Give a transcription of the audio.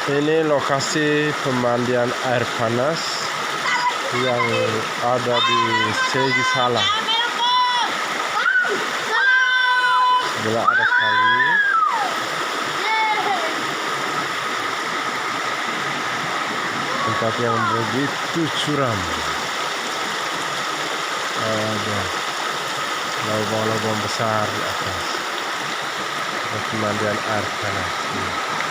Ini lokasi pemandian air panas yang ada di Segi Salah. Sebelah ada kali. Tempat yang begitu curam. Ada lubang-lubang besar di atas. Pemandian air panas.